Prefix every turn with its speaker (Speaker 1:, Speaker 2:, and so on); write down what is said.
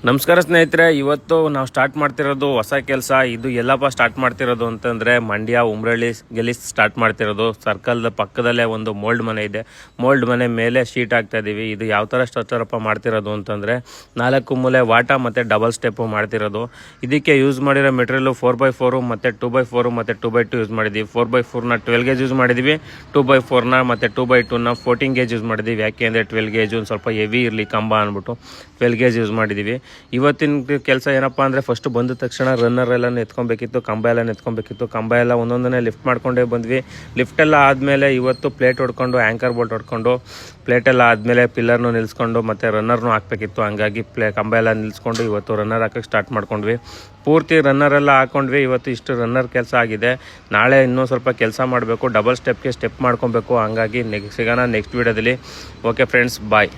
Speaker 1: ನಮಸ್ಕಾರ ಸ್ನೇಹಿತರೆ, ಇವತ್ತು ನಾವು ಸ್ಟಾರ್ಟ್ ಮಾಡ್ತಿರೋದು ಹೊಸ ಕೆಲಸ. ಇದು ಎಲ್ಲಪ್ಪ ಸ್ಟಾರ್ಟ್ ಮಾಡ್ತಿರೋದು ಅಂತಂದರೆ ಮಂಡ್ಯ ಉಮ್ರಳ್ಳಿ ಗೆಲ್ಲಿಸ್ ಸ್ಟಾರ್ಟ್ ಮಾಡ್ತಿರೋದು. ಸರ್ಕಲ್ದ ಪಕ್ಕದಲ್ಲೇ ಒಂದು ಮೋಲ್ಡ್ ಮನೆ ಇದೆ. ಮೋಲ್ಡ್ ಮನೆ ಮೇಲೆ ಶೀಟ್ ಹಾಕ್ತಾ ಇದ್ದೀವಿ. ಇದು ಯಾವ ಥರ ಸ್ಟ್ರಕ್ಚರಪ್ಪ ಮಾಡ್ತಿರೋದು ಅಂತಂದರೆ 4 ಮೂಲೆ ವಾಟ ಮತ್ತು ಡಬಲ್ ಸ್ಟೆಪ್ಪು ಮಾಡ್ತಿರೋದು. ಇದಕ್ಕೆ ಯೂಸ್ ಮಾಡಿರೋ ಮೆಟೀರಿಯಲು 4x4 ಮತ್ತು 2x4 ಮತ್ತು 2x2 ಯೂಸ್ ಮಾಡಿದ್ದೀವಿ. 4x4ನ 12 ಗೇಜ್ ಯೂಸ್ ಮಾಡಿದ್ದೀವಿ. 2x4ನ ಮತ್ತು 2x2ನ 14 ಗೇಜ್ ಯೂಸ್ ಮಾಡಿದ್ದೀವಿ. ಯಾಕೆ ಅಂದರೆ 12 ಗೇಜ್ ಒಂದು ಸ್ವಲ್ಪ ಹೆವಿ ಇರಲಿ ಕಂಬ ಅಂದ್ಬಿಟ್ಟು 12 ಗೇಜ್ ಯೂಸ್ ಮಾಡಿದ್ದೀವಿ. ಇವತ್ತಿನ ಕೆಲಸ ಏನಪ್ಪ ಅಂದರೆ ಫಸ್ಟ್ ಬಂದ ತಕ್ಷಣ ರನ್ನರ್ ಎಲ್ಲ ಎತ್ಕೊಬೇಕಿತ್ತು, ಕಂಬ ಎಲ್ಲ ಎತ್ಕೊಬೇಕಿತ್ತು. ಕಂಬ ಎಲ್ಲ ಒಂದೊಂದನ್ನೇ ಲಿಫ್ಟ್ ಮಾಡ್ಕೊಂಡೇ ಬಂದ್ವಿ. ಲಿಫ್ಟೆಲ್ಲ ಆದಮೇಲೆ ಇವತ್ತು ಪ್ಲೇಟ್ ಹೊಡ್ಕೊಂಡು ಆ್ಯಂಕರ್ ಬೋಲ್ಟ್ ಹೊಡ್ಕೊಂಡು ಪ್ಲೇಟೆಲ್ಲ ಆದಮೇಲೆ ಪಿಲ್ಲರ್ನು ನಿಲ್ಲಿಸ್ಕೊಂಡು ಮತ್ತು ರನ್ನರ್ನು ಹಾಕಬೇಕಿತ್ತು. ಹಂಗಾಗಿ ಕಂಬ ಎಲ್ಲ ನಿಲ್ಲಿಸ್ಕೊಂಡು ಇವತ್ತು ರನ್ನರ್ ಹಾಕೋಕ್ಕೆ ಸ್ಟಾರ್ಟ್ ಮಾಡ್ಕೊಂಡ್ವಿ. ಪೂರ್ತಿ ರನ್ನರೆಲ್ಲ ಹಾಕ್ಕೊಂಡ್ವಿ. ಇವತ್ತು ಇಷ್ಟು ರನ್ನರ್ ಕೆಲಸ ಆಗಿದೆ. ನಾಳೆ ಇನ್ನೂ ಸ್ವಲ್ಪ ಕೆಲಸ ಮಾಡಬೇಕು. ಡಬಲ್ ಸ್ಟೆಪ್ಗೆ ಸ್ಟೆಪ್ ಮಾಡ್ಕೊಬೇಕು. ಹಂಗಾಗಿ ಸಿಗೋಣ ನೆಕ್ಸ್ಟ್ ವೀಡಿಯೋದಲ್ಲಿ. ಓಕೆ ಫ್ರೆಂಡ್ಸ್, ಬಾಯ್.